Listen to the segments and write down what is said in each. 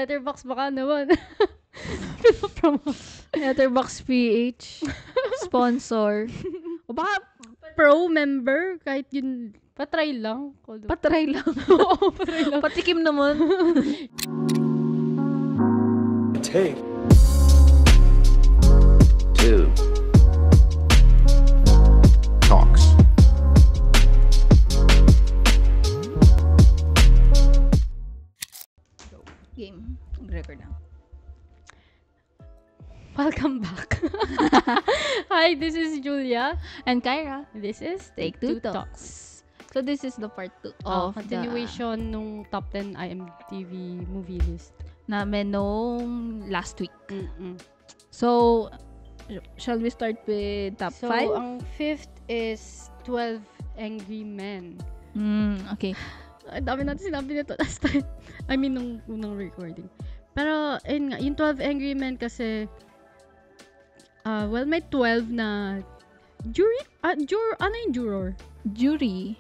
Letterbox baka naman. Letterbox PH. Sponsor. O baka Pro member, kahit yun, patry lang. patry lang. Oo, patry lang. Patikim naman. Take 2 Talks. Game. Record na. Welcome back. Hi, this is Julia. And Kyra. This is Take Two Talks. So this is the part 2 of continuation nung top 10 IMDb movie list. namin nung last week. Mm-mm. So, shall we start with top 5? So, ang fifth is 12 Angry Men. Okay. Ang dami natin sinabi nito last time. I mean, nung unang recording. Pero, ayun nga, yung 12 Angry Men kasi, well, may 12 na jury? Ano yung juror? Jury.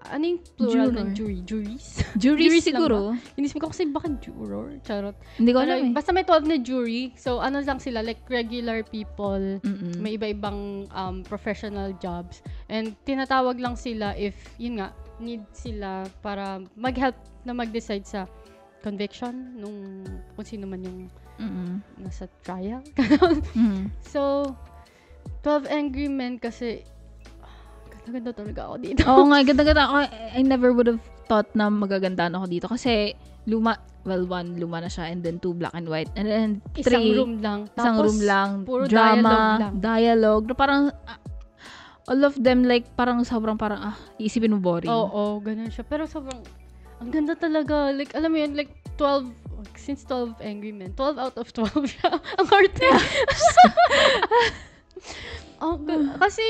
Ano yung plural Juror. ng jury? Juries? Jury Juries siguro. Inisip ko kasi baka juror. Charot. Hindi ko Pero, alam eh. basta may 12 na jury. So, ano lang sila, like regular people. Mm-mm. May iba-ibang professional jobs. And tinatawag lang sila if, yun nga, need sila para mag-help na mag-decide sa conviction nung kung sino man yung Mm-mm. nasa trial. Mm. So, 12 Angry Men kasi, ganda talaga ako dito. Oo nga, ganda-ganda ako. I never would have thought na magagandaan ako dito kasi luma na siya and then 2 black and white and then 3 Isang room lang. isang Tapos, room lang, puro drama, dialogue lang. dialogue. Na parang all of them like parang sobrang parang iisipin mo boring. Oo, ganun siya. Pero sobrang, ang ganda talaga. Like, alam mo yun, like 12, since 12 Angry Men, 12 out of 12 siya. Ang arte. Kasi,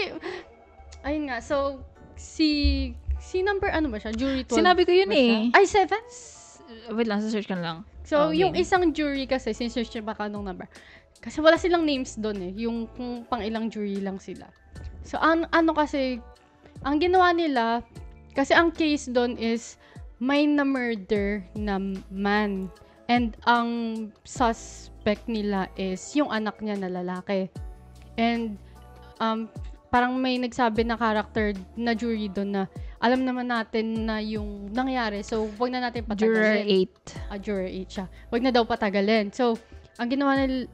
ayun nga, so, si number ano ba siya? Jury 12 Sinabi ko yun ba eh. siya? Ay, 7? Wait lang, search ka lang. So, Okay. yung isang jury kasi, sinesearch niya baka anong number. Kasi wala silang names doon eh. Yung kung pang ilang jury lang sila. So, ano kasi, ang ginawa nila, kasi ang case doon is, may na-murder na man. And ang suspect nila is, yung anak niya na lalaki. And, parang may nagsabi na character na jury doon na, alam naman natin na yung nangyari. So, wag na natin Juror patagalin. 8. Juror 8 siya. Wag na daw patagalin. So, ang ginawa nila,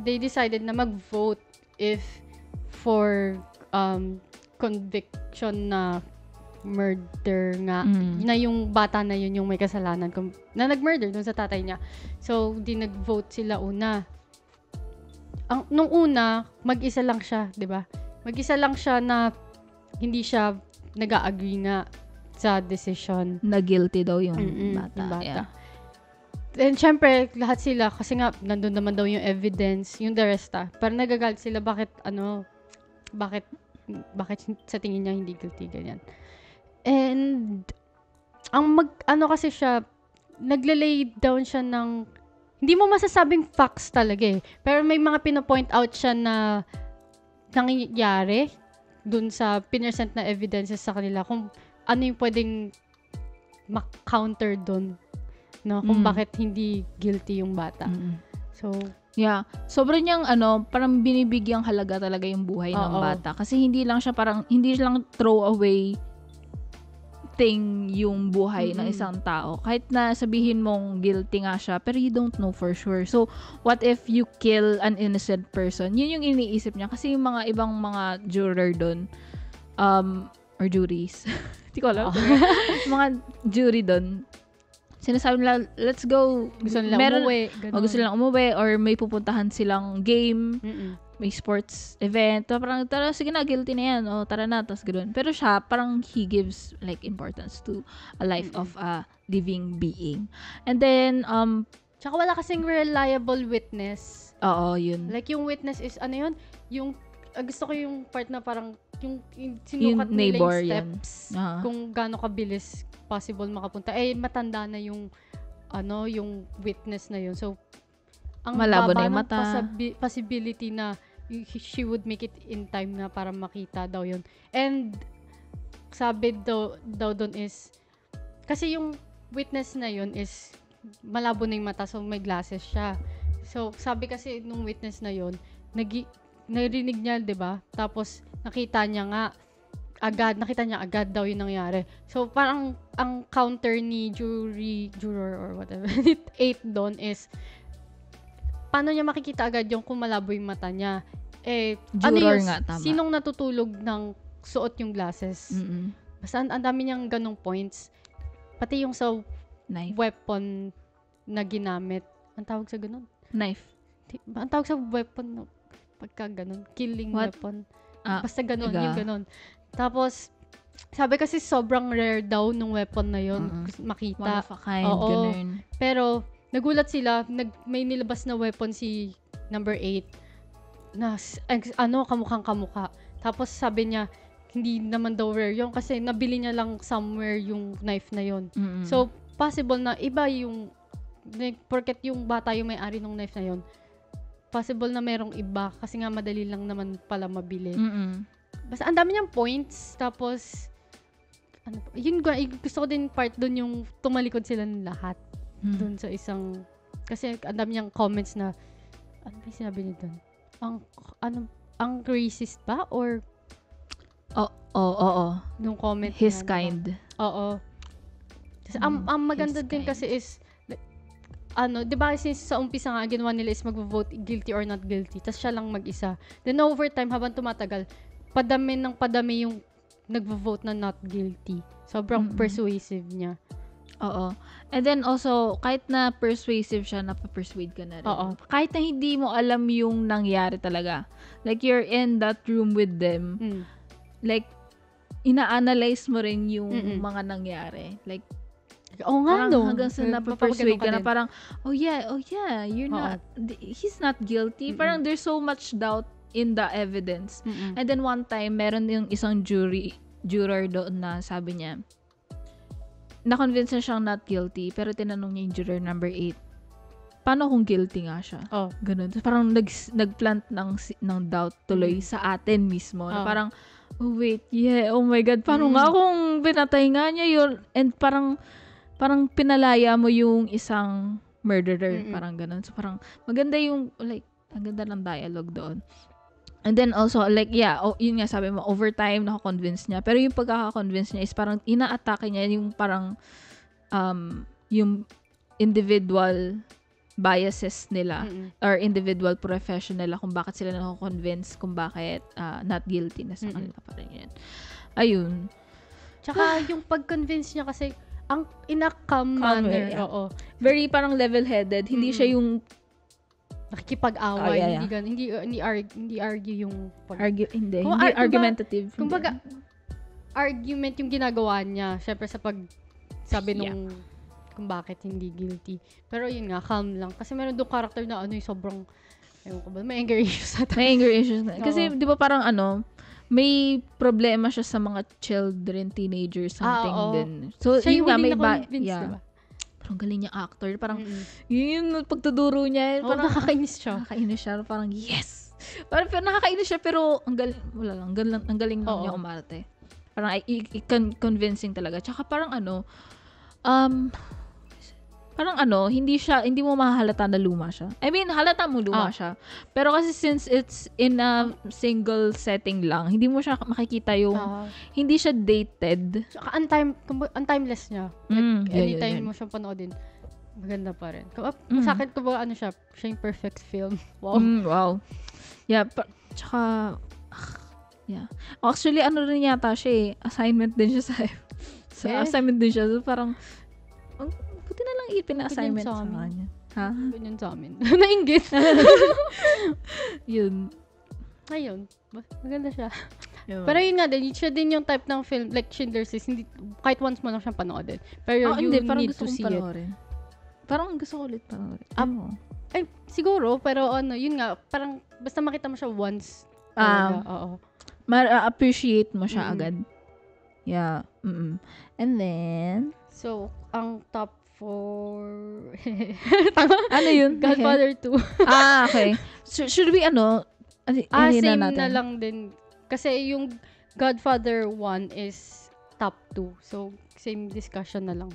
they decided na mag-vote if for conviction na murder nga, na yung bata na yun yung may kasalanan na nag-murder dun sa tatay niya. So, di nag-vote sila una. Nung una, mag-isa lang siya, di ba? Mag-isa lang siya na hindi siya nag-agree nga sa decision. Na guilty daw yung bata. Yung bata. Yeah. And syempre, lahat sila, kasi nga, nandun naman daw yung evidence, yung the rest parang nagagalit sila, bakit sa tingin niya hindi guilty, ganyan. And, kasi siya, nagle-lay down siya ng, hindi mo masasabing facts talaga eh, pero may mga pinapoint out siya na nangyayari dun sa pinesent na evidences sa kanila, kung ano yung pwedeng ma-counter dun, no? Kung bakit hindi guilty yung bata. So, yeah. Sobrang niyang parang binibigyang halaga talaga yung buhay ng bata. Kasi hindi lang throw away thing yung buhay ng isang tao. Kahit na sabihin mong guilty nga siya, pero you don't know for sure. So, what if you kill an innocent person? Yun yung iniisip niya. Kasi yung mga ibang mga juror doon, or juries, hindi ko alam. Mga jury doon, sinasabi nila, let's go. gusto nila umuwi. Gusto nilang umuwi or may pupuntahan silang game, Mm-mm. may sports event. So, parang, tara, sige na, guilty na yan. O, tara na, tas gano'n. Pero siya, parang he gives, like, importance to a life of a living being. And then, Tsaka wala kasing reliable witness. oo, yun. Like, yung witness is, ano yun? Yung, gusto ko yung part na parang, yung Yung sinukat nila neighbor, yung yan. steps. Aha. Kung gaano kabilis possible makapunta. Matanda na yung, yung witness na yun. So, ang Malabo baba na yung ng mata. possibility na she would make it in time na para makita daw yun. And, sabi daw doon is, kasi yung witness na yun is malabo na yung mata, so may glasses siya. So, sabi kasi nung witness na yon, narinig niya, 'di ba? Tapos nakita niya agad daw yung nangyari. So, parang ang counter ni juror or whatever, 8 doon is, paano niya makikita agad yung kung malabo yung mata niya? Juror nga, tama. Sinong natutulog ng suot yung glasses? Basta ang dami niyang ganong points. Pati yung sa Knife. weapon na ginamit. Ang tawag sa ganon? Knife. Ang tawag sa weapon, pagka ganon, killing What? weapon. Ah, Basta ganon, iga. yung ganon. Tapos, sabi kasi sobrang rare daw nung weapon na yun, One makita. of a kind, Oo. ganun. Pero, nagulat sila, may nilabas na weapon si number 8 na, kamukhang kamukha. Tapos, sabi niya, hindi naman daw rare yun kasi nabili niya lang somewhere yung knife na yun. So, possible na iba yung, porket yung bata yung may-ari ng knife na yun, possible na merong iba kasi nga madali lang naman pala mabili. Basta ang dami niyang points. Tapos, gusto ko din part doon yung tumalikod sila ng lahat. Doon sa isang, kasi ang dami niyang comments na, ano ba yung sinabi niya doon? Ang racist ba? Or, Oo. nung comment His niya, kind. Oo. Kasi, ang maganda his din kind. kasi is, di ba kasi sa umpisa nga, ginawa nila is mag-vote guilty or not guilty. Tapos siya lang mag-isa. Then over time, habang tumatagal, padami yung nag-vote na not guilty. Sobrang persuasive niya. Oo. And then also, kahit na persuasive siya, napapersuade ka na rin. Oo. Kahit na hindi mo alam yung nangyari talaga. Like, you're in that room with them. Like, ina-analyze mo rin yung mga nangyari. Like, nga, no? hanggang sa napapersuade ka na parang, oh yeah, you're not, he's not guilty. Parang there's so much doubt in the evidence. And then one time, meron yung isang juror doon na sabi niya, na-convince na siyang not guilty, pero tinanong niya yung juror number 8, paano kung guilty nga siya? Ganun. So, parang nag-plant ng doubt tuloy sa atin mismo. Na parang, oh wait, oh my God, paano nga kung pinatay nga niya yun? And parang pinalaya mo yung isang murderer. Parang ganun. So, parang maganda yung, like, ang ganda ng dialogue doon. And then also, like, yun nga sabi mo, over time, nakakonvince niya. Pero yung pagkaka-convince niya is parang ina-atake niya yung parang, yung individual biases nila or individual profession nila kung bakit sila nakakonvince, kung bakit not guilty na sa kanila pa rin yan. Ayun. Tsaka yung pag-convince niya kasi, ang in-a-calm manner. Yeah. Oo. Very parang level-headed. Hindi siya yung nakikipag-away. Hindi argue yung hindi argumentative. Kumbaga, argument yung ginagawa niya. Syempre sa sabi nung kung bakit hindi guilty. Pero yun nga, calm lang. Kasi meron doon character na sobrang, ewan ko ba, may anger issues ata. May anger issues. Kasi di ba parang may problema siya sa mga children, teenagers, something din. So, siya yun nga, may diba? Parang galing niyang actor. Parang, yun pagtuduro niya. Parang, nakakainis siya. Parang, yes! Parang nakakainis siya, pero ang galing, wala lang, ang galing lang niya umarte. Parang, convincing talaga. Tsaka parang hindi mo mahalata na luma siya. I mean, halata mo luma siya. Pero kasi since it's in a single setting lang, hindi mo siya makikita yung, hindi siya dated. Saka untimeless niya. Like, anytime mo siya panoodin, maganda pa rin. Sa akin, siya yung perfect film. Wow. Wow. Yeah, tsaka, yeah. Actually, rin yata siya assignment din siya assignment din siya. So, parang, buti na lang ipina-assignment sa kanya. Ha? Ganyan sa amin. Nainggit. Yun. Ayun. Maganda siya. Pero yun nga din, siya din yung type ng film, like Schindler's List, hindi, kahit once mo lang siyang panoodin. Pero you need to see it. Parang gusto ko ulit panoorin. Siguro, pero yun nga, parang basta makita mo siya once. Oo. Ma-appreciate mo siya agad. Yeah. And then, so, ang top 4 ano yun? Godfather 2. Okay. So, should we same na lang din. Kasi yung Godfather 1 is top 2. So, same discussion na lang.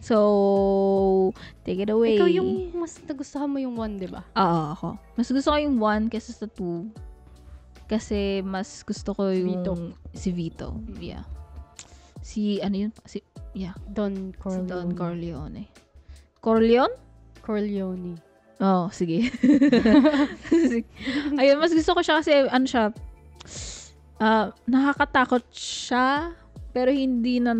So, take it away. Ikaw yung mas nagustuhan mo yung 1, di ba? Oo, ako. Mas gusto ko yung 1 kaysa sa 2. Kasi mas gusto ko yung si Vito. Yeah. Don Corleone. Si Don Corleone. Corleone? Corleone. Oh, sige. Ayun, mas gusto ko siya kasi nakakatakot siya, pero hindi in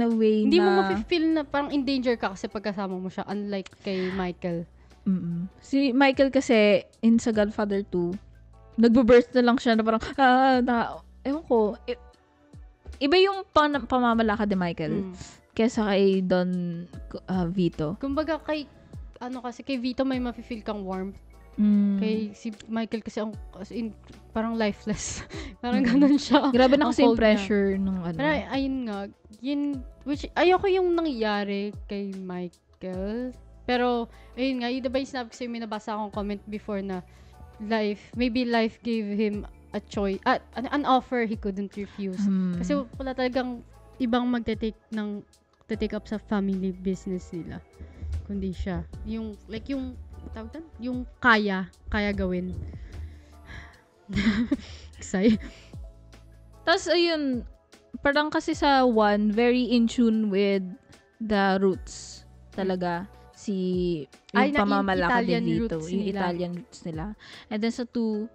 a way Hindi na... mo mafe-feel na parang in danger ka kasi pagkasama mo siya, unlike kay Michael. Si Michael kasi, in sa Godfather 2, nagbo-burst na lang siya na parang, ewan ko, iba yung pamamalakad ni Michael kesa kay Don Vito. Kumbaga kay Vito may mafe-feel kang warmth. Kay si Michael kasi as in, parang lifeless. Parang ganun siya. Grabe na kasi yung cold pressure nung ano. Pero ayun nga, which ayoko yung nangyari kay Michael. Pero ayun nga, diba yung sinabi ko sa'yo, may nabasa akong comment before na maybe life gave him a choice, an offer he couldn't refuse. Kasi wala talagang ibang take up sa family business nila. Kundi siya. Yung kaya gawin. Excited. Tapos, ayun, parang kasi sa 1, very in tune with the roots talaga. Yung pamamalakad ni Vito. Yung Italian roots nila. And then sa 2,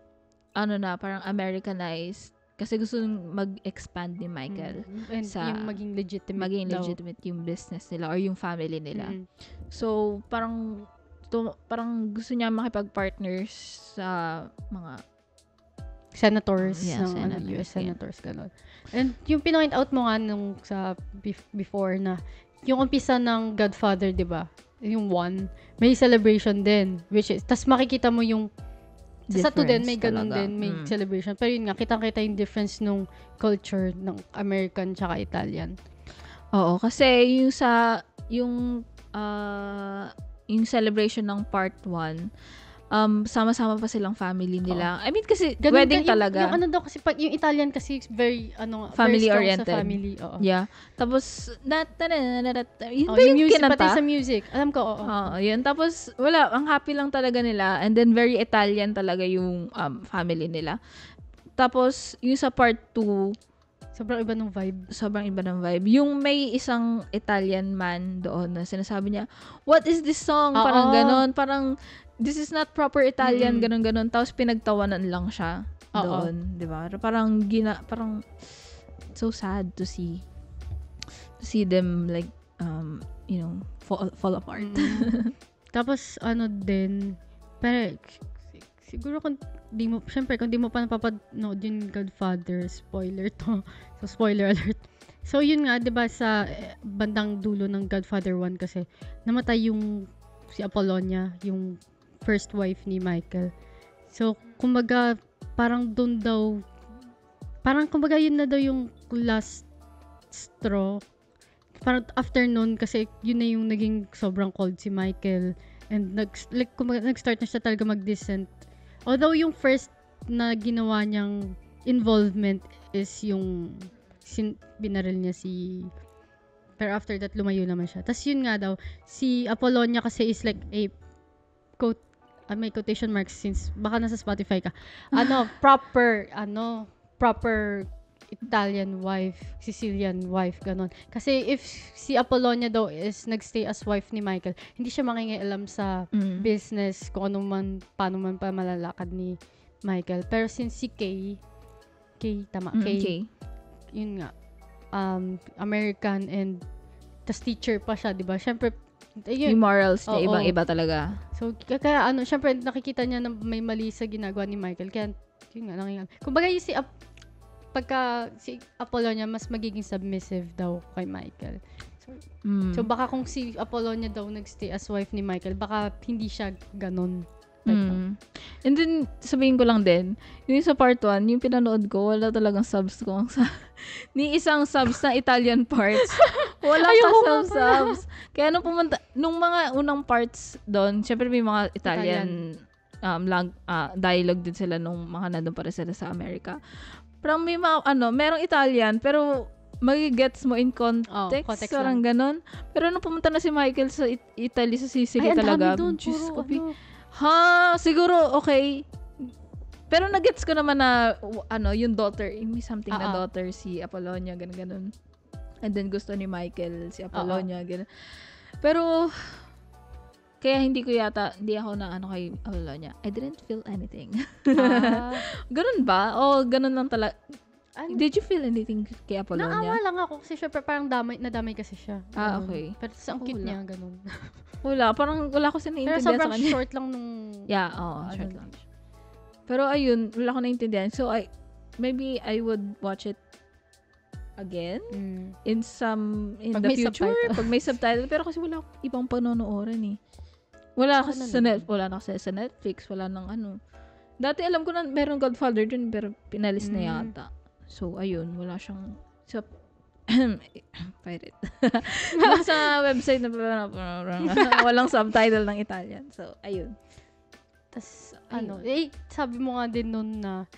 parang Americanized. Kasi gusto mag-expand ni Michael. And yung maging legitimate yung business nila or yung family nila. So, parang gusto niya makipag-partners sa mga senators US yeah. senators gano'n. And yung pinoint out mo nga nung sa before na yung umpisa ng Godfather, 'di ba? Yung 1, may celebration din, which is tas makikita mo yung sa 2 din may ganun din, may celebration. Pero yun nga, kitang-kita yung difference nung culture ng American tsaka Italian. Oo, kasi yung celebration ng part 1, sama-sama pa silang family nila. I mean, kasi ganun, wedding talaga. Yung kasi, yung Italian kasi very, family-oriented. Sa family, oo. Yeah. Tapos, yung music, pati sa music. Alam ko, oo. Yun. Tapos, ang happy lang talaga nila. And then, very Italian talaga yung family nila. Tapos, yung sa part 2, sobrang iba ng vibe. Yung may isang Italian man doon na sinasabi niya, what is this song? Parang ganon. Parang, this is not proper Italian, ganon. Tapos pinagtawanan lang siya doon. Diba? Parang, so sad to see them like, fall apart. Tapos, pero, siguro kung di mo pa napapanood yung Godfather, spoiler to. So, spoiler alert. So, yun nga, diba, sa bandang dulo ng Godfather 1 kasi, namatay si Apollonia, yung first wife ni Michael. So, kumbaga, parang yun na daw yung last straw. Parang after nun, kasi yun na yung naging sobrang cold si Michael. And, nag-start na siya talaga mag-descent. Although yung first na ginawa niyang involvement is yung binaril niya pero after that lumayo naman siya. Tapos yun nga daw, si Apollonia kasi is like a may quotation marks since baka nasa Spotify ka. Proper Italian wife, Sicilian wife, ganon. Kasi if si Apollonia daw is nagstay as wife ni Michael, hindi siya mangingialam sa business kung paano man pa malalakad ni Michael. Pero since si Kay, yun nga, American and tas teacher pa siya, di ba? Syempre, yung morals niya, ibang-iba talaga. So, kaya syempre, nakikita niya na may mali sa ginagawa ni Michael. Kaya, yun nga, nangingialam. Kumbaga, pagka si Apollonia mas magiging submissive daw kay Michael. So baka kung si Apollonia daw nagstay as wife ni Michael, baka hindi siya ganon. And then, sabihin ko lang din, yung sa part 1, yung pinanood ko, wala talagang subs ko. Ni isang subs na Italian parts. Wala subs. Kaya nung mga unang parts doon, syempre may mga Italian dialogue din sila nung mga nandun para sila sa Amerika. Parang may mga, merong Italian, pero magigets mo in context, context parang ganon. Pero nung pumunta na si Michael sa Italy, sa Sicily Ay, ang talaga, dami doon. Diyos ko, Puro, siguro, okay. Pero nagets ko naman na, yung daughter, may something na daughter, si Apollonia, ganon. And then gusto ni Michael, si Apollonia, ganon. Pero, kaya hindi ako na kay Apollonia. I didn't feel anything. Ganun ba? O, ganun lang talaga. Did you feel anything kay Apollonia? Naawa lang ako kasi syempre parang nadamay kasi siya. Ganun. Okay. Pero ang cute niya, ganun. Wala ko Pero naiintindihan sa sobrang kanya. short lang nung... Yeah, short lang. Pero ayun, wala ko naiintindihan. So, maybe I would watch it again in Pag the may future. subtitle. Pag may subtitle. Pero kasi wala akong ibang panonooran eh. Wala kasi sa Netflix. Wala nang Dati alam ko na meron Godfather dun, pero pinalis na yata. So, ayun. Wala siyang pirate. Sa website na walang subtitle ng Italian. So, ayun. Tas, sabi mo nga din nun na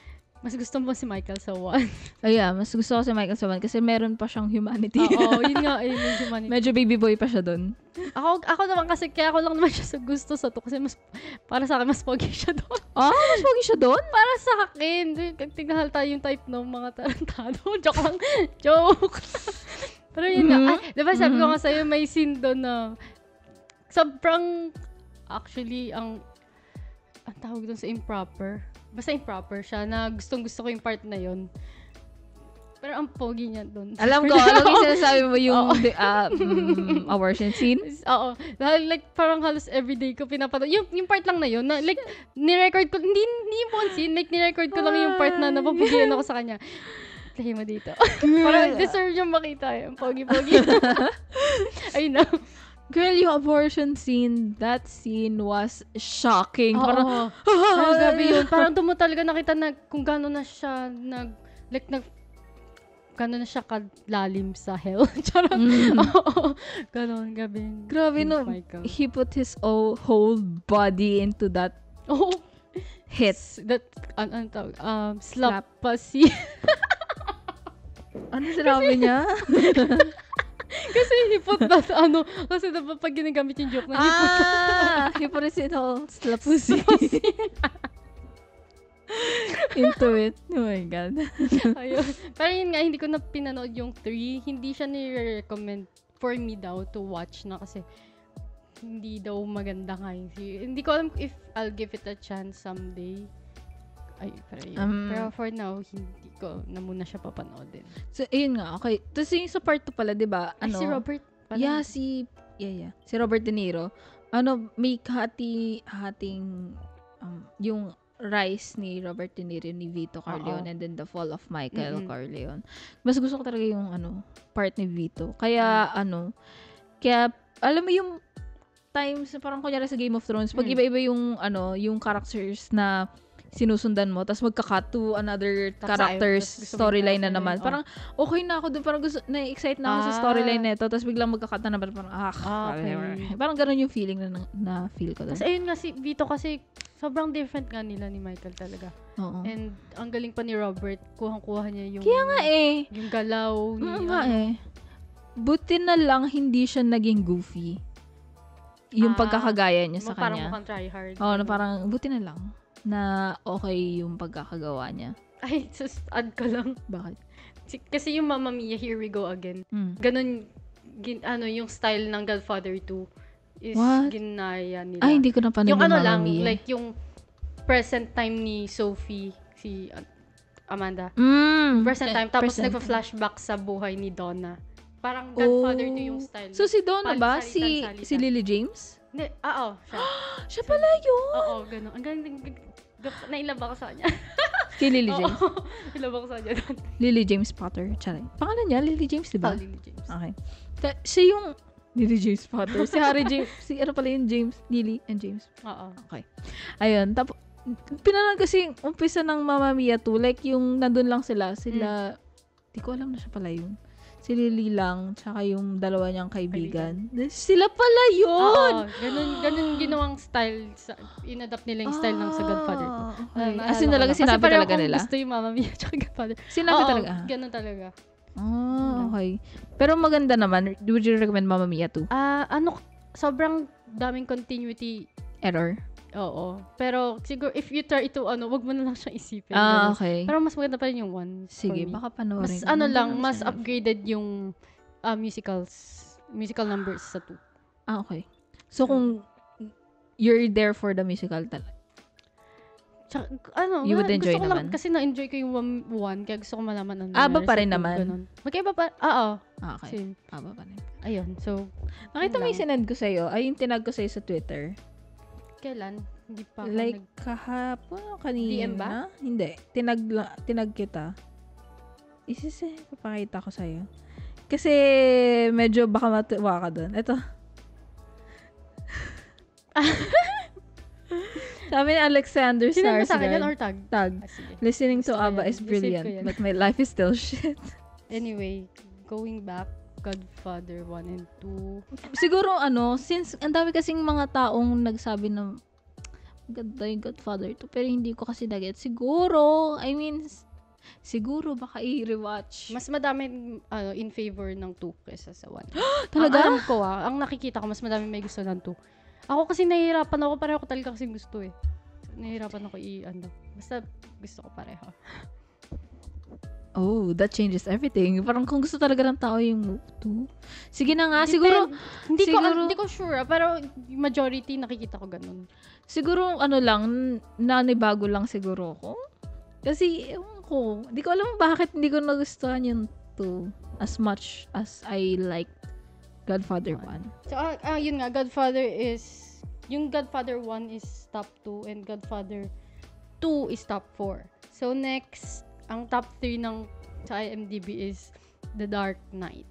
mas gusto mo si Michael sa 1. Mas gusto ko si Michael sa 1 kasi meron pa siyang humanity. Oo, yun nga, may humanity. Medyo baby boy pa siya doon. Ako naman kasi, kaya ako lang naman siya sa gusto sa 2 kasi para sa akin, mas pogi siya doon. Mas pogi siya doon? Para sa akin. Tignahalta yung type ng mga tarantado. Joke lang. Joke. Pero yun nga. Diba sabi ko nga sa'yo, may scene doon na sobrang, actually, ang tawag doon sa improper. Basta improper siya na gustong-gusto ko yung part na yun. Pero ang pogi niya doon. Alam ko, alam yung sinasabi mo yung abortion scene? Oo. Like, parang halos everyday ko pinapanood. Yung part lang na yun, na, like, ni-record ko, hindi mo scene, like, ni-record ko lang yung part na napapugian ako sa kanya. Play mo dito. Parang deserve yung makita. Ang pogi-pogi. Ayun na. Girl, yung abortion scene, that scene was shocking. Parang, grabe yun. Parang doon mo talaga nakita na kung gano'n na siya gano'n na siya kalalim sa hell. Charot. Oo. Gano'n, gabi. Grabe no. He put his whole body into that hit. That, ano tawag? Slap pussy. Ano sinabi niya? Kasi he put that, kasi diba pag ginagamit yung joke na he put his whole slap pussy. Into it. Oh my God. Ayun. Pero yun nga, hindi ko na pinanood yung 3. Hindi siya nire-recommend for me daw to watch na kasi hindi daw maganda nga yun. Hindi ko alam if I'll give it a chance someday. Pero yun. Pero for now, hindi ko na muna siya papanoodin. So, ayun nga. Okay. Tapos yung sa part 2 pala, diba? Si Robert pala. Yeah, si Robert De Niro. May hating yung rise ni Robert De Niro ni Vito Corleone and then the fall of Michael Corleone. Mas gusto ko talaga yung part ni Vito. Kaya alam mo yung times parang kunyari sa Game of Thrones, pag iba-iba yung yung characters na sinusundan mo, tapos magka-cut to another character's storyline na naman. Parang okay na ako doon, parang na-excite na ako sa storyline nito, tapos biglang magka-cut na naman, parang okay. Parang ganun yung feeling na feel ko doon. Kasi ayun nga si Vito kasi sobrang different nga nila ni Michael talaga. Oo. And ang galing pa ni Robert, kuhang-kuha niya yung kaya nga yung galaw ni buti na lang hindi siya naging goofy. Yung pagkakagaya niya sa parang kanya. mukhang try hard. Na parang buti na lang na okay yung pagkakagawa niya. Ay, just add ko lang. Bakit? Kasi yung Mamma Mia, Here We Go Again. Ganun, yung style ng Godfather 2 is ginaya nila. Ay, hindi ko napanood yung Mamma Mia. Like yung present time ni Sophie, si Amanda. Present time, tapos nagpa-flashback sa buhay ni Donna. Parang Godfather 2 yung style. So, si Donna ba? Si Lily James? Oo, siya. Siya pala yun. Oo, gano'n. Ang galing, nailab ako sa kanya. Si Lily James? Nailab ako sa kanya doon. Lily James Potter. Charay. Pangalan niya, Lily James, diba? Lily James. Okay. Siya yung Lily James Potter. Si Harry James. Ano pala yung James? Lily and James. Oo. Okay. Ayun. Tapos, pinanood kasi umpisa ng Mamma Mia 2. Like, yung nandun lang sila. Di ko alam na siya pala yun. Si Lily lang, tsaka yung dalawa niyang kaibigan. Sila pala yun! Oo, ganun ginawang style. In-adapt nila yung style ng sa Godfather 2. Okay. As in talaga, sinabi talaga nila? Kasi gusto yung Mamma Mia tsaka Godfather. Sinabi talaga? Ganun talaga. Okay. Pero maganda naman. Would you recommend Mamma Mia 2? Sobrang daming continuity. Error? Oo. Pero siguro, if you try to, wag mo na lang siyang isipin. Ganun. Okay. Pero mas maganda pa rin yung 1. Sige, baka panoorin. Mas ko. mas upgraded yung musical numbers sa 2. Okay. So, kung you're there for the musical talaga. Tsaka, You would enjoy gusto ko naman. lang, kasi na-enjoy ko yung 1, kaya gusto ko malaman. Ba pa rin naman? Magkaiba pa, oo. Okay. Same. Ba pa rin. Ayun, so, Nakita mo lang. yung sinend ko sa'yo? Ay, yung tinag ko sa'yo sa Twitter. kailan? Hindi pa ako Like, kahapon o kanina? DM ba? Hindi. Tinag kita. Papakita ko sa'yo. Kasi, medyo baka matuwa ka doon. Ito. Sabi ni Alexander Sinend mo sa akin yan or Sarsgaard. tag? Tag. Sige. Listening to Gusto ko ABBA yan. is Receive ko brilliant, yan. but my life is still shit. Anyway, going back, Godfather 1 and 2. Siguro, since ang dami kasing mga taong nagsabi na ganda yung Godfather 2, pero hindi ko kasi nag-get. Siguro baka i-rewatch. Mas madami in favor ng 2 kaysa sa 1. Talaga? Ang alam ko ang nakikita ko, mas madami may gusto ng 2. Ako kasi nahihirapan ako, pareho ko talaga kasi gusto eh. Nahihirapan ako basta gusto ko pareho. Oh, that changes everything. Parang kung gusto talaga ng tao yung 2. Sige na nga, siguro, Hindi ko sure, pero majority nakikita ko ganun. siguro nanibago lang siguro ako. Kasi, ewan ko, hindi ko alam bakit hindi ko nagustuhan yung 2 as much as I like Godfather 1. So, yun nga, yung Godfather 1 is top 2 and Godfather 2 is top 4. So, next, ang top 3 sa IMDb is The Dark Knight.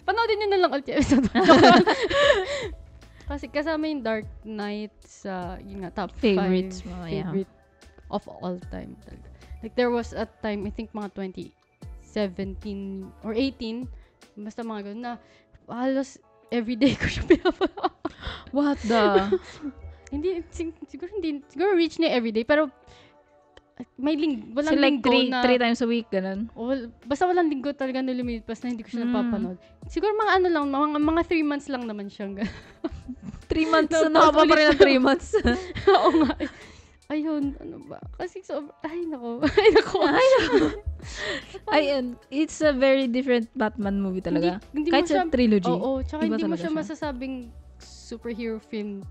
Panoodin nyo na lang ulit yung episode. Kasi kasama yung Dark Knight sa, yun nga, top Favorites 5 mo, yeah. favorite of all time. Like, there was a time, I think mga 2017 or 18, basta mga ganun na, halos everyday ko siya pinapanood. What the? Siguro reach niya everyday, pero may walang So, like linggo na, 3 times a week, ganun? basta walang linggo talaga na lumilipas na hindi ko siya napapanood. Siguro mga mga 3 months lang naman siyang 3 months, nakapa pa rin ng 3 months. Oo nga. Ayun, ba? Kasi ay nako. Ayun, it's a very different Batman movie talaga. Hindi Kahit mo sa trilogy. Oo, tsaka iba hindi mo talaga siya masasabing superhero film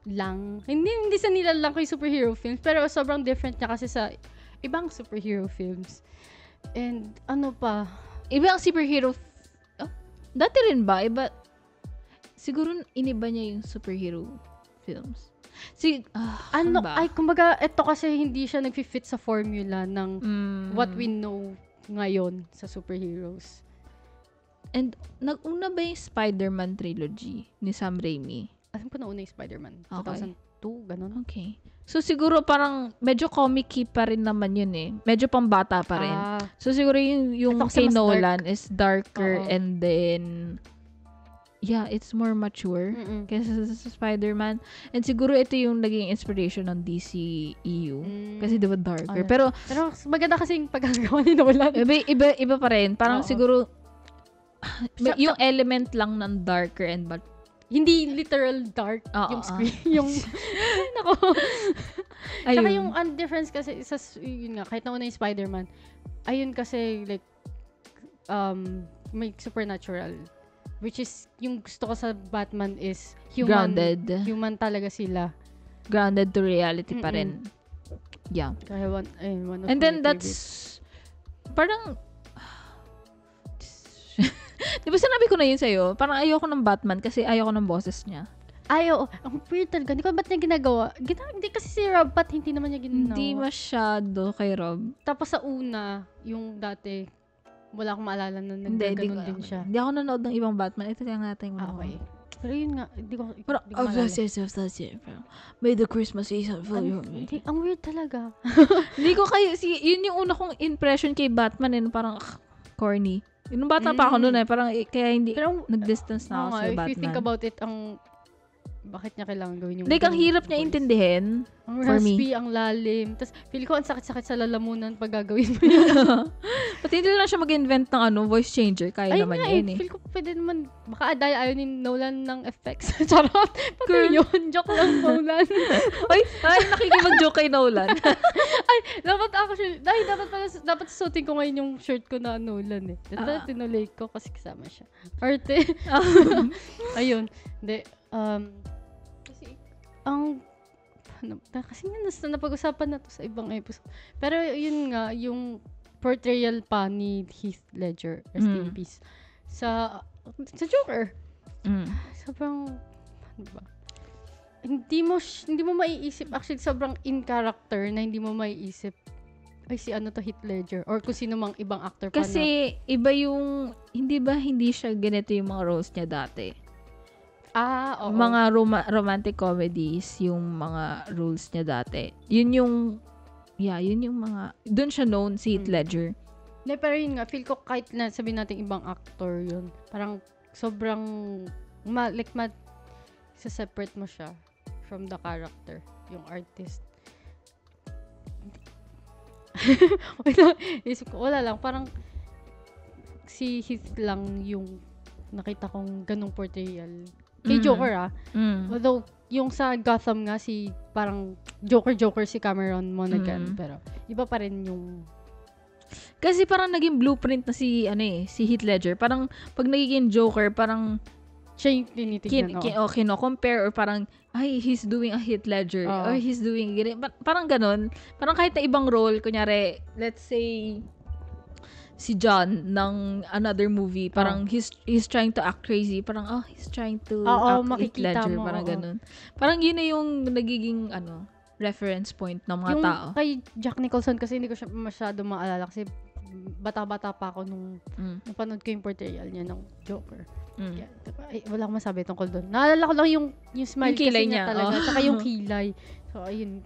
lang. Hindi sa nila lang kay superhero films, pero sobrang different niya kasi sa ibang superhero films. And Iba ang superhero dati rin ba? Siguro iniba niya yung superhero films. Kumbaga, ito kasi hindi siya nag-fit sa formula ng what we know ngayon sa superheroes. And nag-una ba yung Spider-Man trilogy ni Sam Raimi? Alam ko nauna yung Spider-Man. Okay. 2002, ganun. Okay. So, siguro parang medyo comic-y pa rin naman yun eh. Medyo pambata pa rin. So, siguro yung Ito kasi kay mas Nolan is darker Oo. and then it's more mature Mm-mm. kaysa sa Spider-Man. And siguro ito yung naging inspiration ng DCEU. Kasi diba darker. Okay. Pero Pero maganda kasi yung pagkagawa ni Nolan. iba pa rin. Parang Oo. siguro yung element lang ng darker and Hindi literal dark yung screen. Yung, nako. Tsaka yung difference kasi, yun nga, kahit nauna yung Spider-Man, ayun kasi, like, may supernatural. Which is, yung gusto ko sa Batman is human. Grounded. Human talaga sila. Grounded to reality pa rin. Yeah. Kaya one of And my then that's parang di ba sinabi ko na yun sa'yo? Parang ayoko ng Batman kasi ayoko ng boses niya. Oo. Ang weird talaga. Hindi ko ba't niya ginagawa? Hindi kasi si Rob, ba't hindi naman niya ginawa? Hindi masyado kay Rob. Tapos sa una, yung dati, wala akong maalala na nagaganon din siya. Hindi ako nanood ng ibang Batman. Ito lang natin yung Okay. Pero yun nga, hindi ko Parang, maalala. may the Christmas season for you. Ang weird talaga. Hindi ko yun yung una kong impression kay Batman parang corny. Nung bata pa ako noon parang kaya hindi, Pero nag-distance na ako sa if Batman. you think about it, bakit niya kailangan gawin yung Like, ang hirap niya voice. intindihin. Ang for me. raspy, ang lalim. Tapos, feel ko ang sakit-sakit sa lalamunan pag gagawin mo yun. Pati hindi lang siya mag-invent ng voice changer. Kaya Ayun naman nga yun eh. Feel ko pwede naman, baka ayaw ni Nolan ng effects. Charot. Pati yun, joke lang, Nolan. Ay, nakikipag-joke kay Nolan. Dapat suotin ko ngayon yung shirt ko na Nolan eh. Dapat tinuloy ko kasi kasama siya. Arte. Ayun. Hindi. Kasi, kasi nga napag-usapan na to sa ibang episode. Pero yun nga, yung portrayal pa ni Heath Ledger, rest in peace, sa Joker. Sobrang, ano ba? Hindi mo maiisip, actually sobrang in character na hindi mo maiisip ay si ano to Heath Ledger or kung sino mang ibang actor pa Kasi iba yung, hindi siya ganito yung mga roles niya dati. oo. Mga romantic comedies, yung mga roles niya dati. Yun yung mga, doon siya known si Heath Ledger. Pero yun nga, feel ko kahit na sabihin natin ibang actor yun, parang sobrang, separate mo siya from the character, yung artist. Isip ko, wala lang, parang si Heath lang yung nakita kong ganong portrayal. Kay Joker Although, yung sa Gotham nga, parang Joker si Cameron Monaghan. Pero, iba pa rin yung... Kasi parang naging blueprint na si Heath Ledger. Parang, pag nagiging Joker, parang siya yung tinitignan. kino-compare or parang, ay, he's doing a Heath Ledger. Or he's doing... Parang ganun. Parang kahit na ibang role, kunyari, let's say... si John ng another movie, parang he's trying to act crazy, parang he's trying to act Heath Ledger, parang ganun. Parang yun na yung nagiging reference point ng mga tao. Yung kay Jack Nicholson kasi hindi ko siya masyado maalala kasi bata-bata pa ako nung napanood ko yung portrayal niya ng Joker. Yeah, wala akong masabi tungkol doon. Naalala ko lang yung smile yung kasi niya talaga, tsaka yung kilay. So ayun,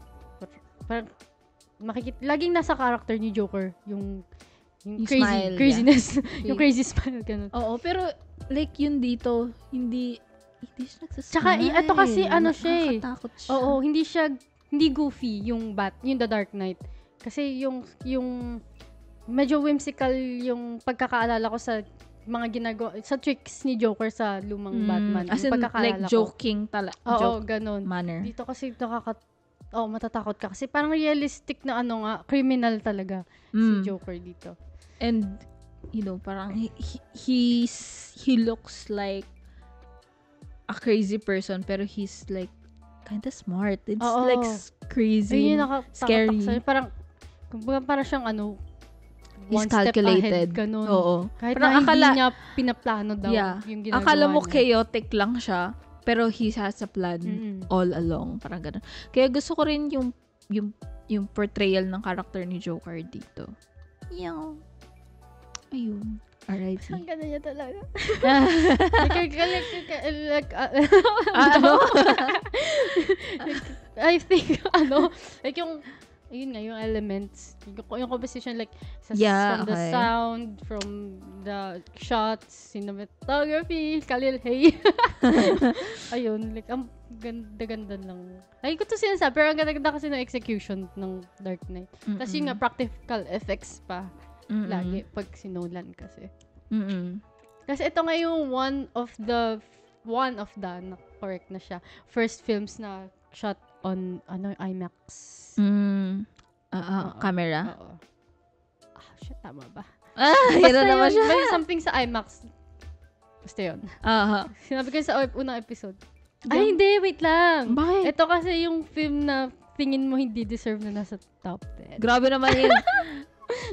parang laging nasa character ni Joker yung craziness. Yung crazy smile, ganun. Oo, pero like yun dito, hindi siya nagsasmile. Tsaka, ito kasi siya eh. Nakakatakot siya. Oo, hindi goofy yung The Dark Knight. Kasi yung medyo whimsical yung pagkakaalala ko sa mga ginagawa, sa tricks ni Joker sa lumang Batman. As in, like joking Oo, ganun. Manner. Dito kasi matatakot ka. Kasi parang realistic na criminal talaga si Joker dito. And parang he looks like a crazy person pero he's like kind of smart. It's like crazy, scary. Parang siyang he's one step calculated. Ahead, ganun. Oo. Kahit na hindi niya pinaplano daw yung ginagawa akala mo niya. chaotic lang siya pero he has a plan all along. Parang ganun. Kaya gusto ko rin yung portrayal ng character ni Joker dito. Ayun. R.I.P. Ang ganda niya talaga. I think, like yung elements, yung composition, like, from the sound, from the shots, cinematography, Khalil Hay. Ayun, like, ang ganda-ganda lang. Ay, ko to sinasabi, pero ang ganda kasi ng execution ng Dark Knight. Tapos yung practical effects pa. Lagi pag sinulan kasi. Kasi ito nga yung one of the correct na siya, first films na shot on IMAX. Camera. Oo. Shit, tama ba? Yun naman siya. May something sa IMAX. Basta yun. Sinabi ko sa unang episode. Ay, hindi, wait lang. Bakit? Ito kasi yung film na tingin mo hindi deserve na nasa top 10. Grabe naman yun.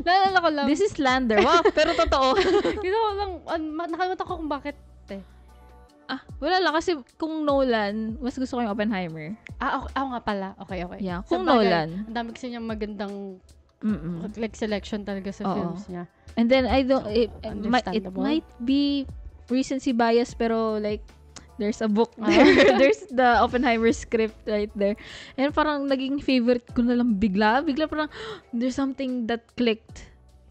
Naalala ko lang. This is slander. Wow, pero totoo. Kita ko lang, nakalimutan ko kung bakit. Wala lang. Kasi kung Nolan, mas gusto ko yung Oppenheimer. Ako nga pala. Okay. Yeah, kung Nolan. Ang dami kasi niyang magandang like selection talaga sa films niya. And then, it understandable. might be recency bias, pero like, there's a book there. There's the Oppenheimer script right there. And parang naging favorite ko na lang bigla. Bigla parang, there's something that clicked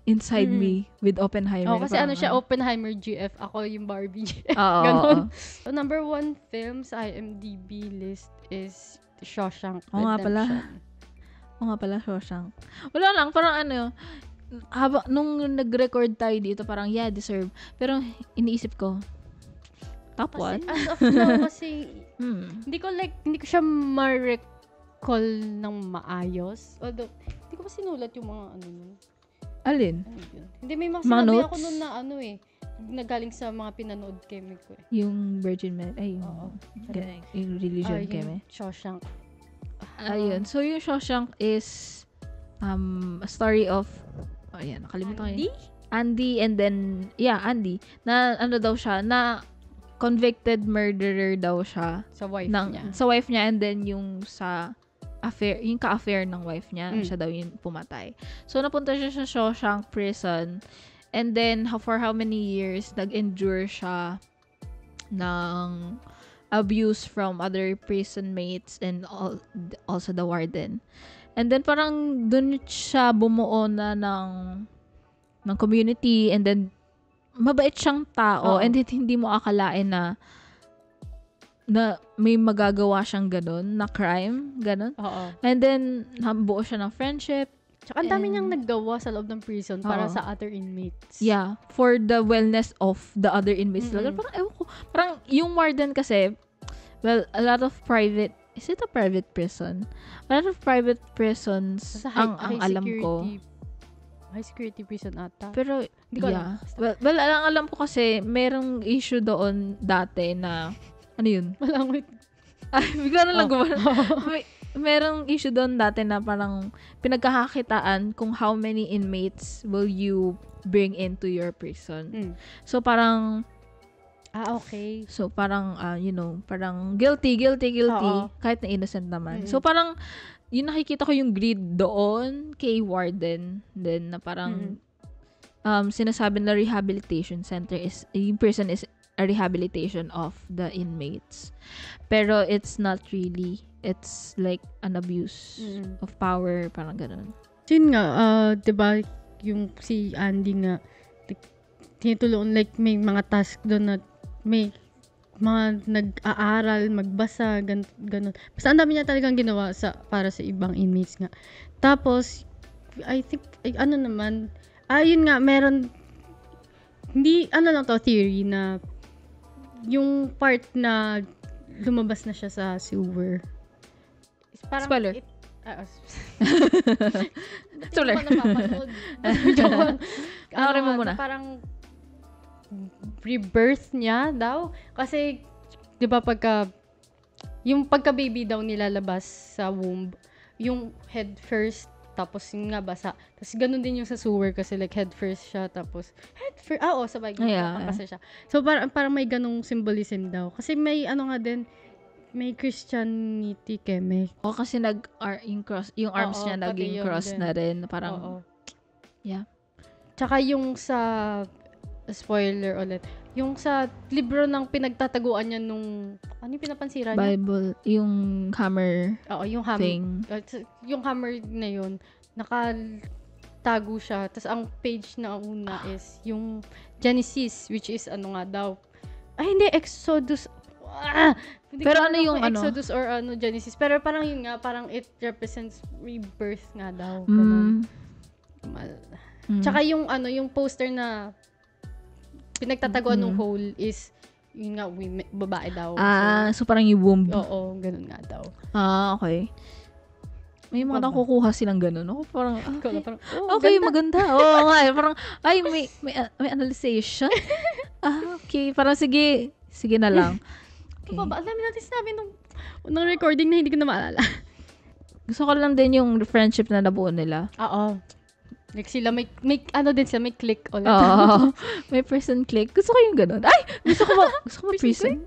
inside me with Oppenheimer. Kasi Parang, siya, Oppenheimer GF. Ako yung Barbie GF. Oo. Ganon. So, number 1 film sa IMDb list is Shawshank Oo nga pala. Redemption. Oo nga pala, Shawshank. Wala lang, parang nung nag-record tayo dito, parang, deserve. Pero, iniisip ko, top 1? Kasi, as of now, kasi, hindi ko siya ma-recall ng maayos. Although, hindi ko pa sinulat yung mga nun. Alin? Yun. Hindi, may mga Mga sinabi notes? ako nun na nagaling sa mga pinanood keme ko eh. Yung Virgin Mary. Ay, Oo. yung religion Yung keme. Shawshank. Ayun. So, yung Shawshank is a story of nakalimutan ko yun. Andy and then, Andy. Na, daw siya, na convicted murderer daw siya. Sa wife niya. Sa wife niya and then yung sa affair, yung ka-affair ng wife niya, siya daw yung pumatay. So, napunta siya sa Shawshank Prison and then, for how many years, nag-endure siya ng abuse from other prison mates and also the warden. And then, parang dun siya bumuo na ng community and then, mabait siyang tao and hindi mo akalain na may magagawa siyang ganun, na crime, ganun. Oo. And then, nabuo siya ng friendship. Tsaka ang dami niyang naggawa sa loob ng prison para sa other inmates. Yeah, for the wellness of the other inmates. Parang, ewan ko, parang yung warden kasi, well, a lot of private, is it a private prison? A lot of private prisons, ang alam ko. High security prison ata. Pero, hindi ko alam. Well, alam ko kasi, merong issue doon dati na, ano yun? Walang wait. Ay, bigla na lang gumana. Merong issue doon dati na parang pinagkakakitaan kung how many inmates will you bring into your prison. So, parang, okay. So, parang, parang guilty, kahit na innocent naman. So, parang, yung nakikita ko yung greed doon kay warden, then na parang, sinasabi na rehabilitation center is, yung prison is a rehabilitation of the inmates. Pero it's not really. It's like an abuse of power, parang ganun. Yun nga, diba, yung si Andy nga, tinutulungan, like, may mga task doon na may mga nag-aaral, magbasa, ganun. Basta ang dami niya talagang ginawa para sa ibang inmates nga. Tapos, I think, yun nga, meron, hindi, lang to, theory na, yung part na lumabas na siya sa sewer. Parang spoiler. Spoiler. Mo muna. Parang rebirth niya daw. Kasi, di ba yung pagka-baby daw nilalabas sa womb, yung head first, tapos yung nga basa. Tapos ganun din yung sa sewer kasi like head first siya, tapos head first, sabay, kasi siya. So parang may ganung symbolism daw. Kasi may nga din, may Christianity keme. Kasi yung arms niya naging cross na rin. Parang, Tsaka yung sa, spoiler ulit, yung sa libro ng pinagtataguan niya nung, ano yung pinapansira niya? Bible, yung hammer yung hammer thing. Yung hammer na yun, nakatago siya. Tapos ang page na una is yung Genesis, which is nga daw. Hindi, Exodus. Pero ano yung Exodus or Genesis. Pero parang yun nga, parang it represents rebirth nga daw. Tsaka yung yung poster na pinagtataguan ng hole is yun nga, babae daw. So parang yung womb. Oo, ganun nga daw. Okay. May mga nakukuha silang ganun. Ako parang, okay, maganda. Oo nga. Parang, may analyzation. Okay. Parang sige na lang. Okay. Ang dami natin sinabi nung recording na hindi ko na maalala. Gusto ko lang din yung friendship na nabuo nila. Oo. Like sila, may may click ulit. Oo. May person click. Gusto ko yung ganun. Ay! Gusto ko person.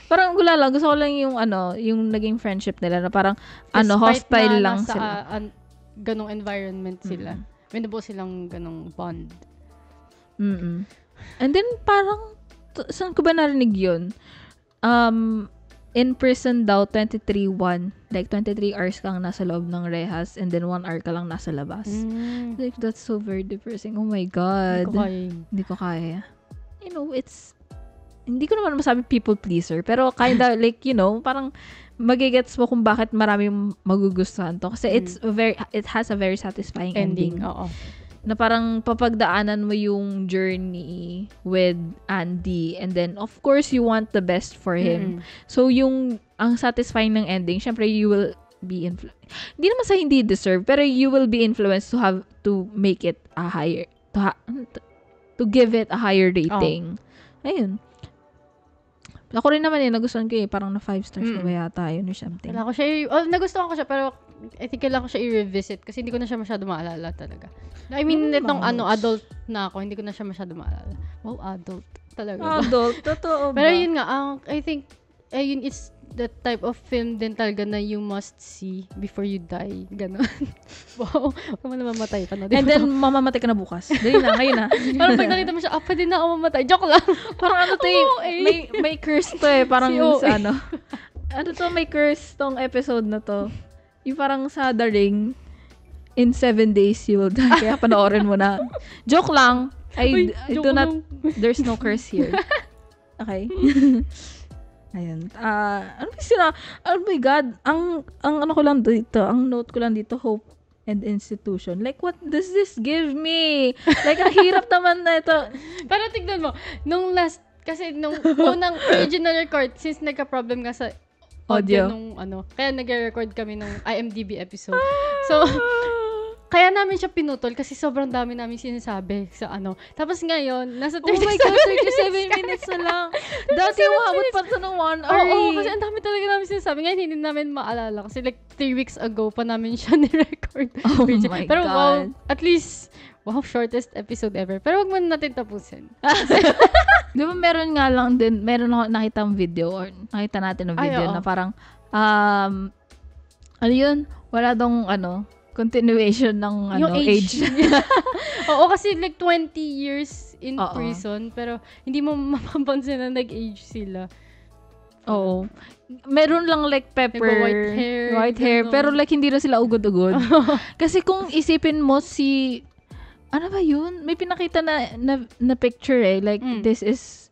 Parang gula lang. Gusto ko lang yung yung naging friendship nila na parang, hostile lang sila. Ganong environment sila. May nabuo silang ganong bond. And then, parang, saan ko ba narinig yun? in prison daw, 23-1. Like, 23 hours kang nasa loob ng rehas and then 1 hour ka lang nasa labas. Like, that's so very depressing. Oh my God. Hindi ko kaya. You know, hindi ko naman masabi people pleaser, pero kinda like, you know, parang magigets mo kung bakit marami magugustuhan to. Kasi it has a very satisfying ending. Oo. Na parang papagdaanan mo yung journey with Andy and then of course you want the best for him. So ang satisfying ng ending, syempre you will be hindi naman sa hindi deserve, pero you will be influenced to make it a higher to give it a higher rating. Ayun. Ako rin naman nagustuhan ko parang na 5 stars na ba yata yun or something. Wala ko siya, nagustuhan ko siya pero I think kailangan ko siya i-revisit kasi hindi ko na siya masyado maalala talaga. I mean, itong adult na ako, hindi ko na siya masyado maalala. Wow, adult. Talaga. Adult? Totoo ba? Pero yun nga, I think, yun is the type of film din talaga na you must see before you die. Ganon. Wow. Huwag mo na mamatay pa na. And then, mamamatay ka na bukas. Dali na, ngayon na. Parang pag nakita mo siya, pwede na ako mamatay. Joke lang. Parang ano to may curse to Parang sa ano. Ano to, may curse tong episode na to. Yung parang sa The Ring, in 7 days you will die. Kaya panoorin mo na. Joke lang. I do not, there's no curse here. Okay? Ayun. Oh my God. Ang ano ko lang dito, ang note ko lang dito, hope and institution. Like, what does this give me? Like, ang hirap naman na ito. Pero tignan mo, nung unang original record, since nagka-problem nga sa audio nung kaya nag-record kami ng IMDb episode. So, kaya namin siya pinutol kasi sobrang dami namin sinasabi sa Tapos ngayon, nasa 37 oh my God, 37 minutes na lang. Dati umabot pa ito ng 1 hour. Oo, kasi ang dami talaga namin sinasabi. Ngayon, hindi namin maalala kasi like 3 weeks ago pa namin siya ni-record. Oh my Pero God. wow, at least, shortest episode ever. Pero wag muna natin tapusin. Di ba meron ako nakitang video or nakita natin ng video na parang, ano yun? Wala dong, continuation ng yung age. Oo, kasi like 20 years in prison, pero hindi mo mapapansin na nag-age sila. Oo. Meron lang like pepper, white hair, pero like hindi na sila ugod-ugod. Kasi kung isipin mo ano ba yun? May pinakita na picture like this is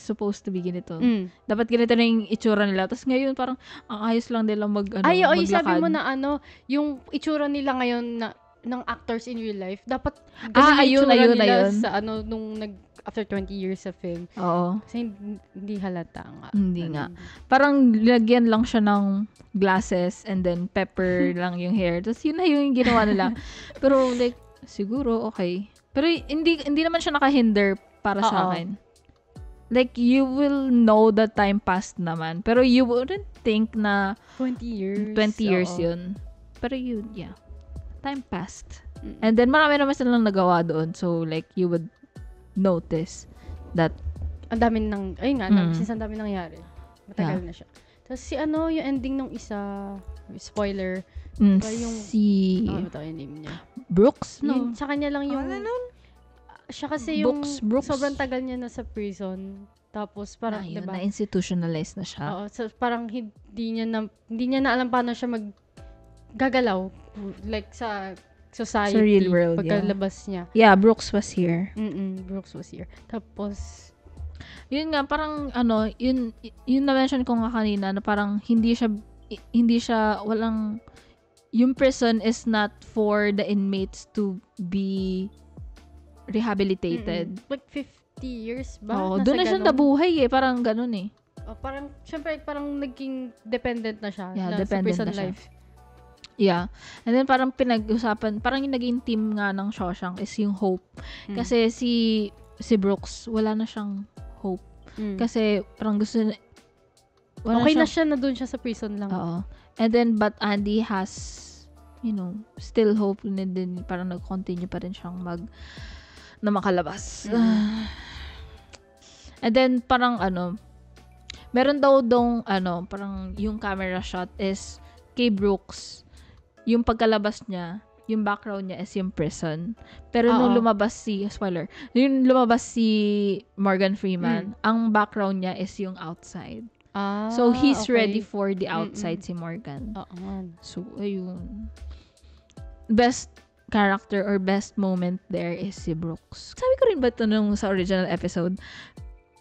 supposed to be ganito. Dapat ganito na yung itsura nila. Tapos ngayon parang ang ayos lang nila maglakad. Sabi mo na yung itsura nila ngayon ng actors in real life, dapat ayun nila sa nung after 20 years sa film. Oo. Kasi hindi halata nga. Hindi nga. Parang lagyan lang siya ng glasses and then pepper lang yung hair. Tapos yun na yung ginawa nila. Pero like, siguro okay. Pero hindi naman siya nakahinder para sa akin. Like, you will know the time passed naman. Pero you wouldn't think na 20 years yun. Pero time passed. And then, marami naman silang nagawa doon. So, like, you would notice that ang dami since ang dami nangyari. Matagal na siya. Tapos yung ending nung isa, spoiler. Yung, ano yung name niya? Brooks? No. Sa kanya lang yung, siya kasi yung Brooks. sobrang tagal niya na sa prison. Tapos parang, diba? Na-institutionalize na siya. Oo. So, parang hindi niya na alam paano siya gagalaw. Like, sa society. Sa real world, pagkalabas niya. Yeah, Brooks was here. Brooks was here. Tapos, yun nga, parang, yun na-mention ko nga kanina, na parang hindi siya, yung prison is not for the inmates to be rehabilitated. Like 50 years ba? Oo, doon na siya nabuhay parang ganun parang, syempre, parang naging dependent na siya. Dependent sa prison na siya. life. Yeah. And then parang pinag-usapan, parang yung naging team nga ng Shawshank is yung hope. Kasi si Brooks, wala na siyang hope. Kasi parang gusto okay na siya na doon siya sa prison lang. Oo. And then, but Andy has, still hope din, parang nag-continue pa rin siyang na makalabas. And then, parang meron daw parang yung camera shot is kay Brooks, yung pagkalabas niya, yung background niya is yung prison. Pero nung lumabas yung lumabas si Morgan Freeman, ang background niya is yung outside. So, he's okay. ready for the outside si Morgan. Oo nga. So, ayun. Best character or best moment there is si Brooks. Sabi ko rin ba ito nung sa original episode?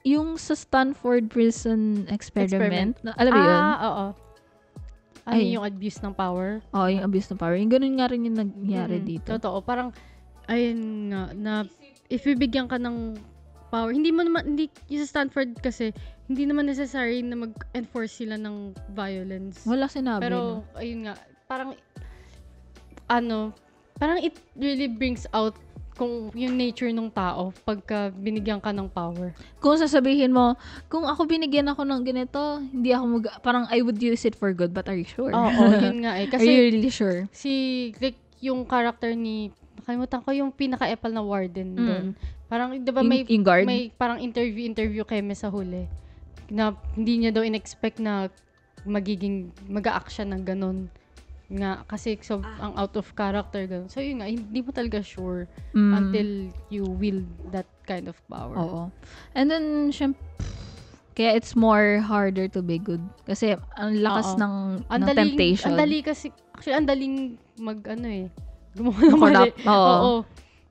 Yung sa Stanford Prison Experiment. Alam mo yun? Oo. Ano Ay. yung abuse ng power? Oo, yung abuse ng power. Yung ganun nga rin yung nangyari dito. Totoo. Parang, ayun nga, na if bibigyan ka ng power, hindi yung sa Stanford kasi, hindi naman necessary na mag-enforce sila ng violence. Wala sinabi. Pero, ayun nga, parang, parang it really brings out kung yung nature ng tao pagka binigyan ka ng power. Kung sasabihin mo, kung ako binigyan ako ng ganito, hindi ako parang I would use it for good, but are you sure? Oo, yun nga eh. Are Kasi, you really sure? like, yung character ni, nakalimutan ko yung pinaka-epal na warden doon. Parang, di ba may guard? may parang interview keme sa huli. Na hindi niya daw in-expect na mag-a-act siya ng ganun. Nga, kasi ang out of character ganun. So, yun nga, hindi mo talaga sure until you wield that kind of power. Oo. And then, kaya it's more harder to be good. Kasi, ang lakas ng temptation. Ang dali kasi, actually, ang daling gumawa ng mali. Oo.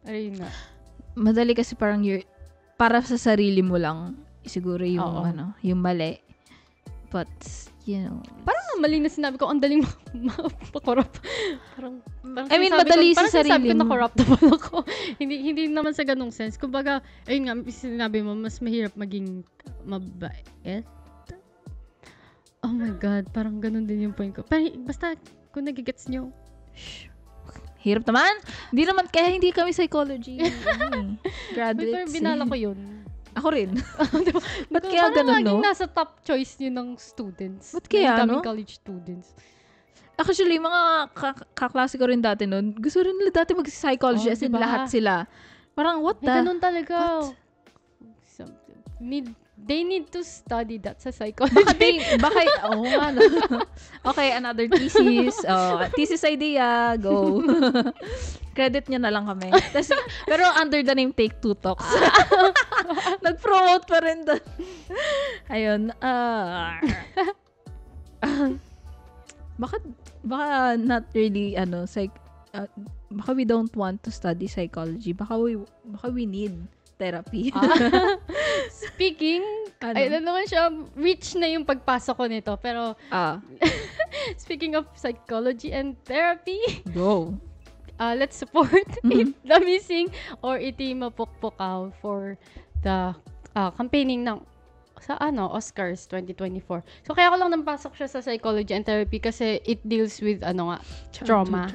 Ayun nga. Madali kasi parang para sa sarili mo lang, siguro yung, yung mali. But, you know. Parang mali na sinabi ko, ang daling mapakorap. Parang I mean, madali sa sarili mo. Parang sinabi ko na mo. corruptible ako. hindi naman sa ganung sense. Kumbaga, ayun nga, sinabi mo, mas mahirap maging mabait. Oh my God, parang ganun din yung point ko. Pero basta, kung nagigets nyo. Hirap naman. Hindi kami psychology. Graduates. Pero binala ko yun. Ako rin. Diba? Ba't kaya ganun, no? Parang nasa top choice yun ng students. Ba't kaya, no? College students. Actually, mga kaklase ko rin dati nun, gusto rin nila dati mag-psychology as in diba? lahat sila. Parang, what the? Ganun talaga. What? They need to study that sa psychology. No. Okay, another thesis. Thesis idea, go. Credit nyo na lang kami. Pero under the name Take Two Talks. Nag-promote pa rin doon. Ayun. Baka not really, baka we don't want to study psychology. Baka we need therapy. Speaking, ay naman siya, rich na yung pagpasok ko nito. Pero, speaking of psychology and therapy, go. Let's support The Missing or Iti Mapukpukaw for the campaigning ng Oscars 2024. So, kaya ko lang napasok siya sa psychology and therapy kasi it deals with, trauma.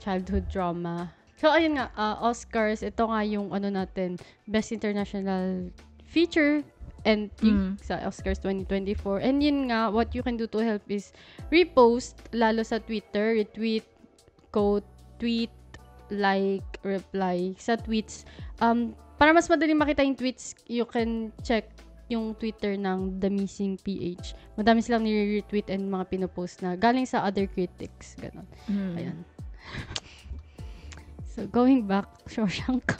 Childhood trauma. So, ayun nga, Oscars, ito nga yung, natin, Best International Feature and sa Oscars 2024. And yun nga, what you can do to help is repost, lalo sa Twitter, retweet, quote, tweet, like, reply sa tweets. Para mas madaling makita yung tweets, you can check yung Twitter ng The Missing PH. Madami silang nire-retweet and mga pinopost na galing sa other critics. Ganon. Ayan. So, going back, Shawshank.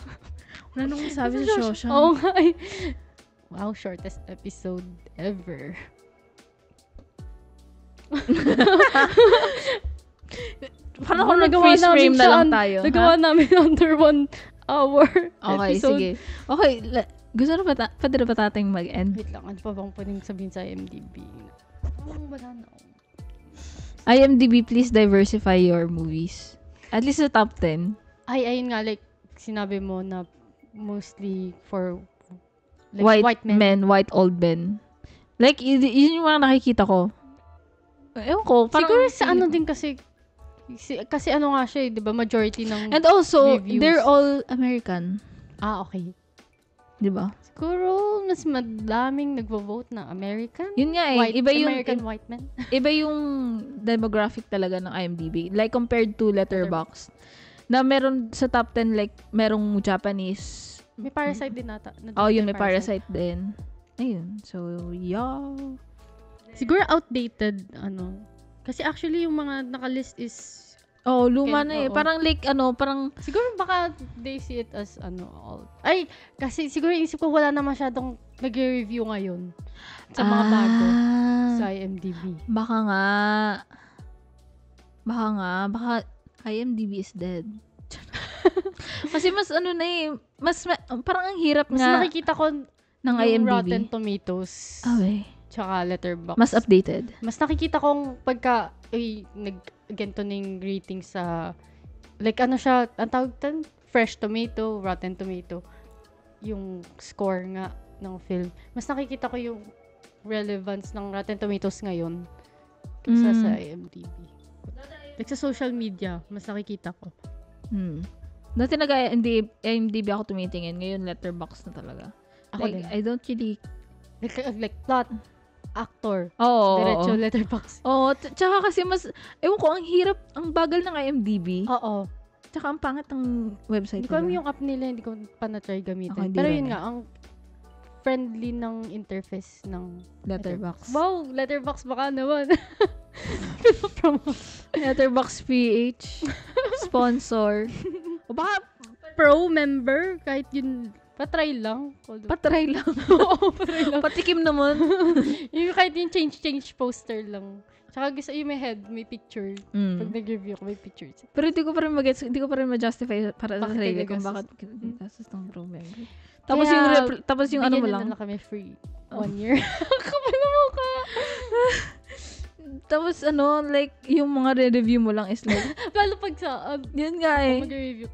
Wala nung sabi sa Shawshank. Oo nga. Wow, shortest episode ever. Parang kung nag-freeze frame na lang tayo. Nagawa namin under 1 hour okay, episode. Sige. Okay, gusto na pwede na ba tating mag-end? Wait lang, ano pa bang pwedeng sabihin sa IMDb? Wala na. IMDb, please diversify your movies. At least sa top 10. Ayun nga, like, sinabi mo na mostly for like, white men, white old men. Like, yun yung mga nakikita ko. Ewan ko. Siguro sa din kasi nga siya, di ba, majority ng and also, reviews. they're all American. Okay. Di ba? Siguro, mas madaming nagvo-vote na American. Yun nga eh. American white men. Iba yung demographic talaga ng IMDb. Like, compared to Letterboxd. Na meron sa top 10, like, merong Japanese. May Parasite din nata. Yun, may Parasite din. Ayun. So, yeah. Siguro outdated, Kasi actually, yung mga nakalist is Oh, luma Ken- na eh. oo. Parang like, parang, Siguro baka they see it as ay, kasi siguro isip ko wala na masyadong nag-review ngayon sa mga bago sa IMDb. Baka IMDb is dead. Kasi mas parang ang hirap Mas nga nakikita ko ng yung IMDb. Rotten Tomatoes Okay. tsaka Letterboxd. Mas updated. Mas nakikita kong pagka ganito na yung rating sa like ano siya, ang tawag tan Fresh Tomato, Rotten Tomato, yung score nga ng film. Mas nakikita ko yung relevance ng Rotten Tomatoes ngayon kaysa sa IMDb. Like sa social media, mas nakikita ko. Dati IMDb ako tumitingin. Ngayon, Letterboxd na talaga. Ako Like, din. I don't really... Like plot, actor, Oo. diretso Letterboxd. Oo. Tsaka kasi ewan ko, ang bagal ng IMDb. Oo. Tsaka ang pangit ng website Hindi ko alam nila. yung app nila, hindi ko pa na-try gamitin. Ako, hindi Pero rin yun eh. nga, ang friendly ng interface ng Letterboxd. Wow, Letterboxd baka naman. Letterboxd PH. Sponsor. O baka Pro member, kahit yun, patry lang. patry lang. Oo, patry lang. Patikim naman. Yung kahit yung change poster lang. Tsaka gusto yung may head, may picture. Pag nag-review ko, may pictures. Pero hindi ko pa rin hindi ko pa rin ma-justify para sa Bakit sarili kayo kung gastos? bakit gastos ng pro member. Tapos yung ano mo bigyan lang. na kami free. 1 year. Kapal na mukha. Tapos like yung mga re-review mo lang is like, Lalo pag sa, yun nga eh. mag-review.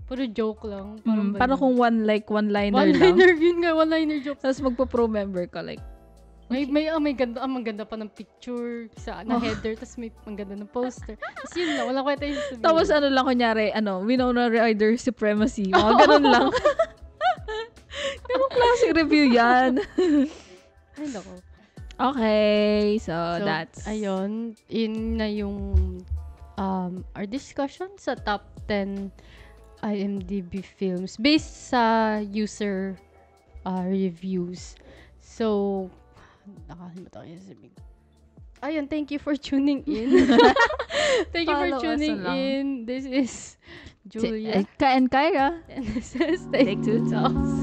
Puro joke lang. Parang kung one-liner lang. one-liner, yun nga, one-liner joke. Tapos magpo-pro member ka like, May ganda, ang maganda pa ng picture na header, tapos may ang ganda ng poster. Tapos yun lang, walang kwenta yung sabihin. tapos lang kunyari, Winona Ryder Supremacy. Mga ganun lang. Ganun klaseng review yan. Ay, nako. Okay, so that's... Ayun, yun na yung our discussion sa top 10 IMDb films based sa user reviews. So, nakalimutan ko yung sabihin. Ayun, thank you for tuning in. Thank you for Follow us tuning along. in. This is Julia. And Kyra. And this is Take Two Talks.